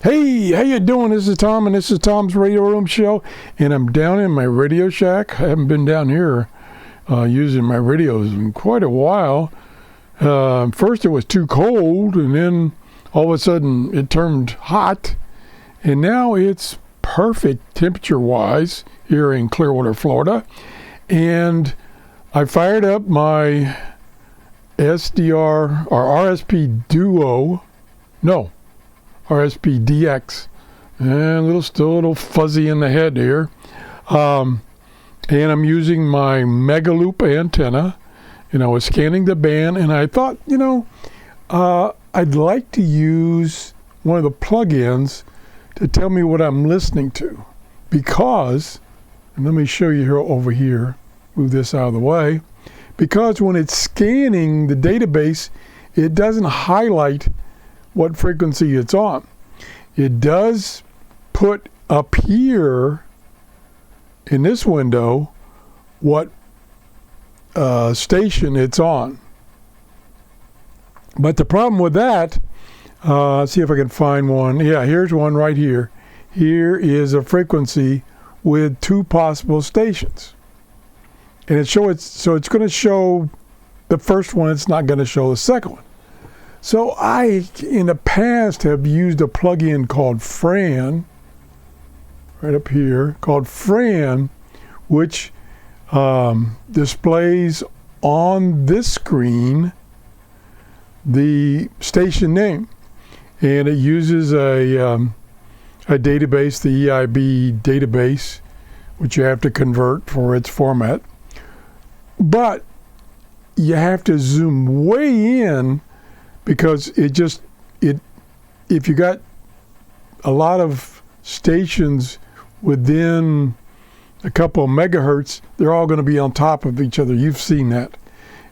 Hey, how you doing? This is Tom, and this is Tom's Radio Room Show, and I'm down in my Radio Shack. I haven't been down here using my radios in quite a while. First it was too cold, and then all of a sudden it turned hot, and now it's perfect temperature-wise here in Clearwater, Florida. And I fired up my SDR or RSPDx, and still a little fuzzy in the head here. And I'm using my Megaloop antenna, and I was scanning the band, and I thought, I'd like to use one of the plugins to tell me what I'm listening to, because, and let me show you here over here, move this out of the way, because when it's scanning the database, it doesn't highlight what frequency it's on. It does put up here in this window what station it's on. But the problem with that, let's see if I can find one. Yeah, here's one right here. Here is a frequency with two possible stations. And so it's going to show the first one, it's not going to show the second one. So I, in the past, have used a plugin called Fran, right up here, called Fran, which displays on this screen the station name. And it uses a database, the EIB database, which you have to convert for its format. But you have to zoom way in, because if you got a lot of stations within a couple of megahertz, they're all going to be on top of each other. You've seen that.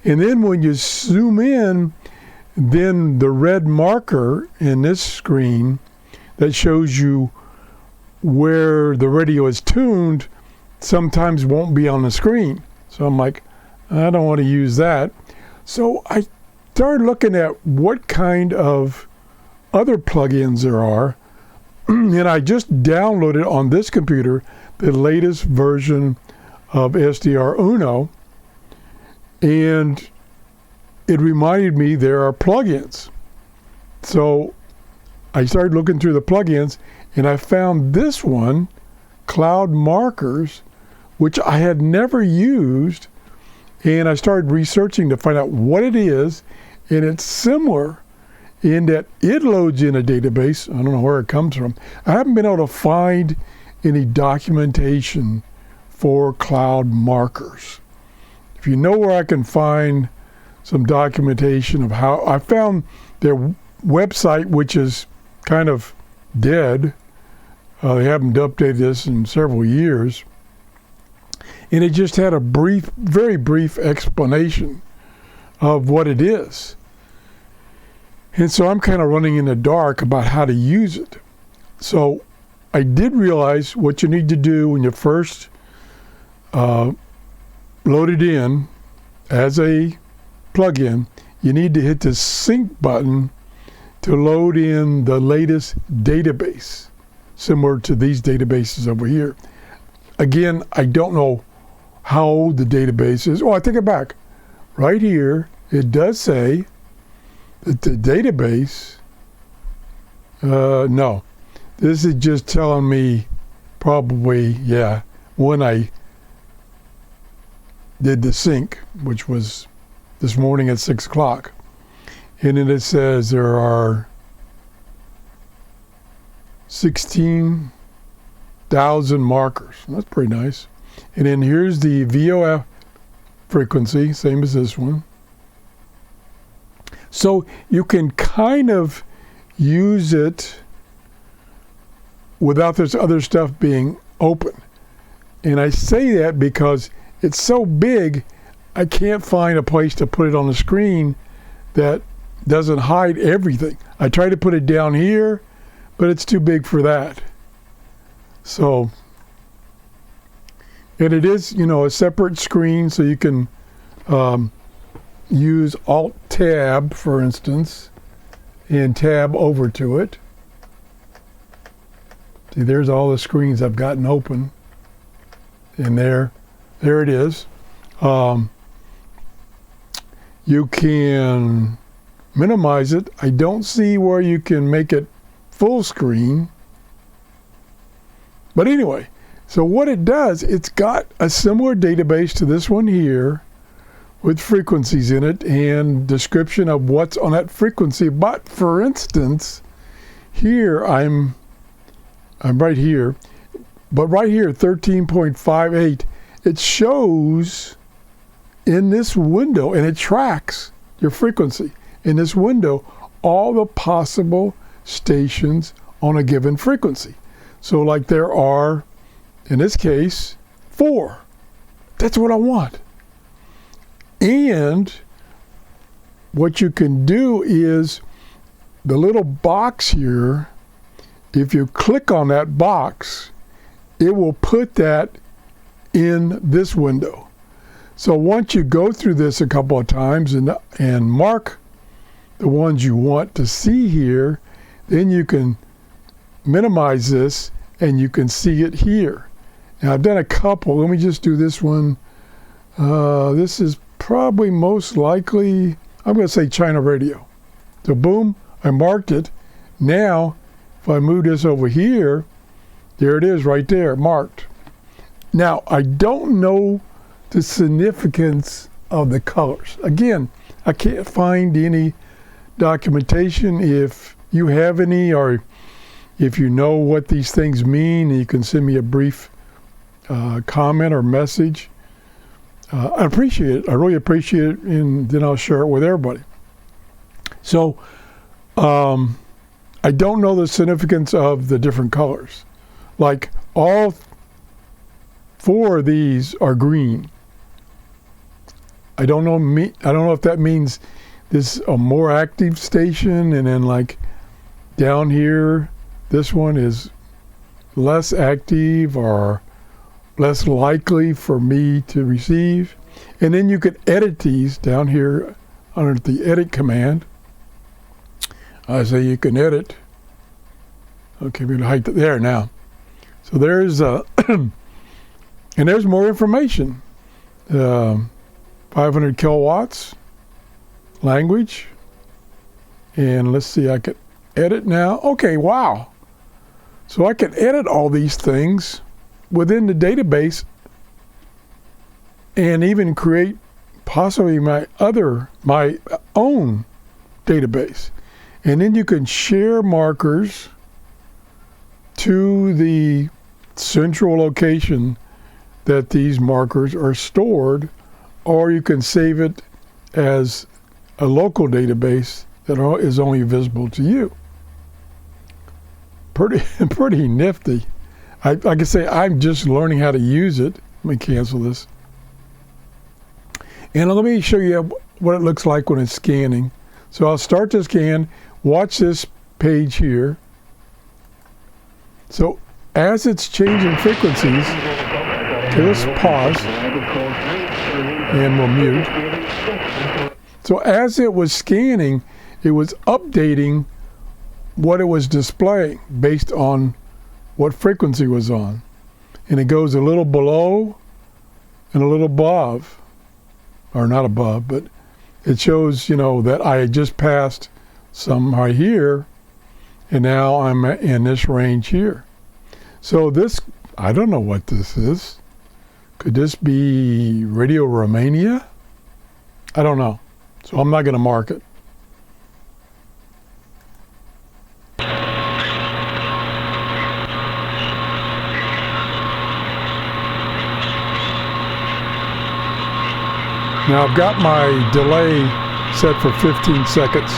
And then when you zoom in, then the red marker in this screen that shows you where the radio is tuned sometimes won't be on the screen. So I'm like, I don't want to use that. So I started looking at what kind of other plugins there are, and I just downloaded on this computer the latest version of SDR Uno, and it reminded me there are plugins. So I started looking through the plugins, and I found this one, Cloud Markers, which I had never used, and I started researching to find out what it is. And it's similar in that it loads in a database. I don't know where it comes from. I haven't been able to find any documentation for Cloud Markers. If you know where I can find some documentation of how, I found their website, which is kind of dead. They haven't updated this in several years. And it just had a brief, very brief explanation of what it is. And so I'm kind of running in the dark about how to use it. So I did realize what you need to do when you first load it in as a plugin. You need to hit the sync button to load in the latest database, similar to these databases over here. Again, I don't know how old the database is. Oh, I take it back. Right here, it does say that the database, no, this is just telling me probably, when I did the sync, which was this morning at 6 o'clock. And then it says there are 16,000 markers. That's pretty nice. And then here's the VOF frequency, same as this one. So you can kind of use it without this other stuff being open. And I say that because it's so big, I can't find a place to put it on the screen that doesn't hide everything. I try to put it down here, but it's too big for that. So, and it is, a separate screen, so you can use Alt-Tab, for instance, and tab over to it. See, there's all the screens I've gotten open. And there it is. You can minimize it. I don't see where you can make it full screen. But anyway, so what it does, it's got a similar database to this one here with frequencies in it and description of what's on that frequency. But for instance, here I'm right here, but right here, 13.58, it shows in this window, and it tracks your frequency in this window, all the possible stations on a given frequency. So like there are, in this case, 4. That's what I want. And what you can do is the little box here, if you click on that box, it will put that in this window. So once you go through this a couple of times and mark the ones you want to see here, then you can minimize this and you can see it here. Now I've done a couple. Let me just do this one. This is probably most likely, I'm going to say China radio. So boom, I marked it. Now, if I move this over here, there it is right there, marked. Now, I don't know the significance of the colors. Again, I can't find any documentation. If you have any, or if you know what these things mean, you can send me a brief comment or message. I appreciate it. I really appreciate it, and then I'll share it with everybody. So, I don't know the significance of the different colors. Like all 4 of these are green. I don't know if that means this is a more active station, and then like down here, this one is less active or less likely for me to receive. And then you could edit these down here under the edit command. So you can edit. Okay, we're gonna hide it there now. So there's and there's more information. 500 kilowatts, language, and let's see, I can edit now. Okay, wow. So I can edit all these things within the database and even create possibly my own database. And then you can share markers to the central location that these markers are stored, or you can save it as a local database that is only visible to you. Pretty nifty. Like I say, I'm just learning how to use it. Let me cancel this. And let me show you what it looks like when it's scanning. So I'll start to scan. Watch this page here. So as it's changing frequencies, let's pause and we'll mute. So as it was scanning, it was updating what it was displaying based on what frequency was on. And it goes a little below and a little above, or not above, but it shows, that I had just passed some right here, and now I'm in this range here. So this, I don't know what this is. Could this be Radio Romania? I don't know. So I'm not going to mark it. Now I've got my delay set for 15 seconds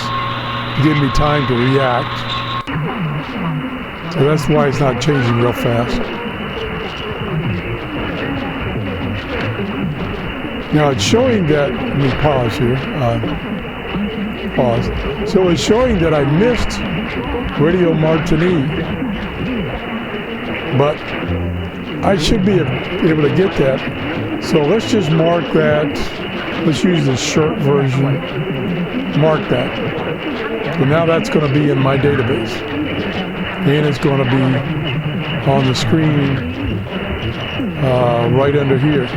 to give me time to react. So that's why it's not changing real fast. Now it's showing that, let me pause here, pause. So it's showing that I missed Radio Martini, but I should be able to get that. So let's just mark that. Let's use the short version. Mark that. So now that's going to be in my database. and it's going to be on the screen right under here.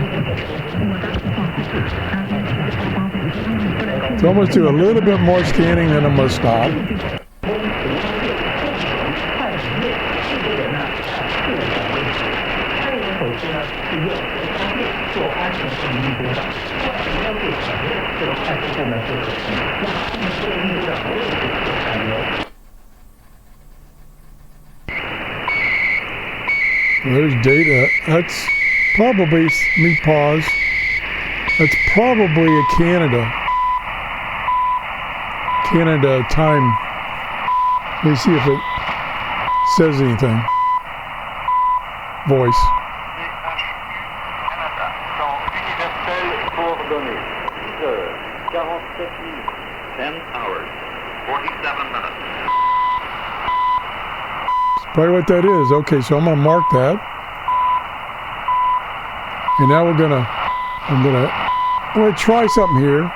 So I'm going to do a little bit more scanning, then I'm going to stop. There's data. That's probably, let me pause. That's probably a Canada time. Let me see if it says anything. Voice. Probably what that is. Okay, so I'm gonna mark that. And now I'm gonna try something here.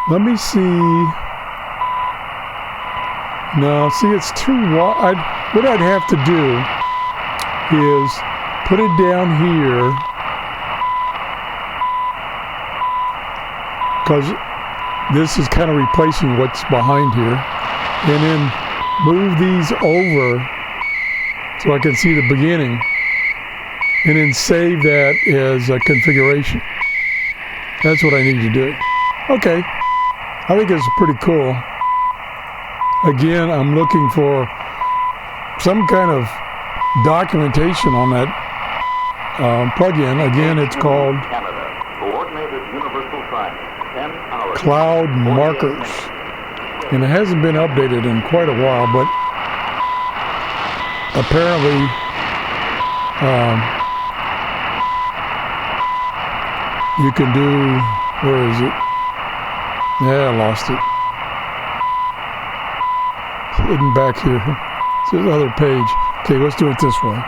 Let me see. No, see, it's too wide. What I'd have to do is put it down here, because this is kind of replacing what's behind here, and then move these over so I can see the beginning, and then save that as a configuration. That's what I need to do. Okay, I think it's pretty cool. Again, I'm looking for some kind of documentation on that plugin. Again, it's called Cloud Markers, and it hasn't been updated in quite a while, but apparently you can do, where is it? Yeah, I lost it. It's hidden back here. It's this other page. Okay, let's do it this way.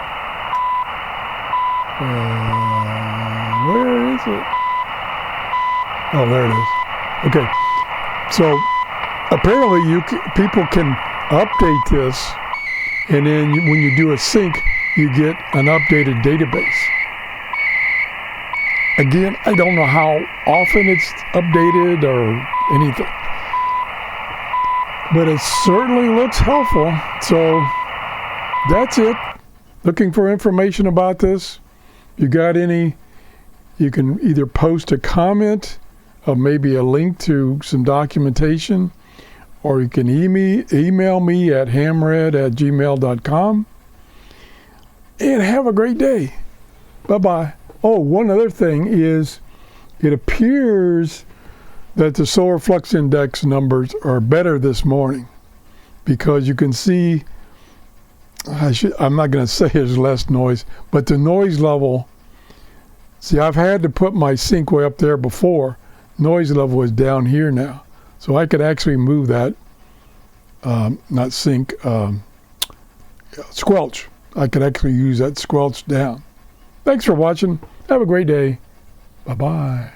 Where is it? Oh, there it is. Okay, so apparently people can update this, and then when you do a sync, you get an updated database. Again, I don't know how often it's updated or anything, but it certainly looks helpful. So that's it. Looking for information about this? You got any? You can either post a comment or maybe a link to some documentation, or you can email me at hamred@gmail.com. And have a great day. Bye-bye. Oh, one other thing is, it appears that the solar flux index numbers are better this morning, because you can see, I'm not going to say there's less noise, but the noise level, see, I've had to put my sync way up there before. Noise level is down here now. So I could actually move that, not sync, squelch. I could actually use that squelch down. Thanks for watching. Have a great day. Bye-bye.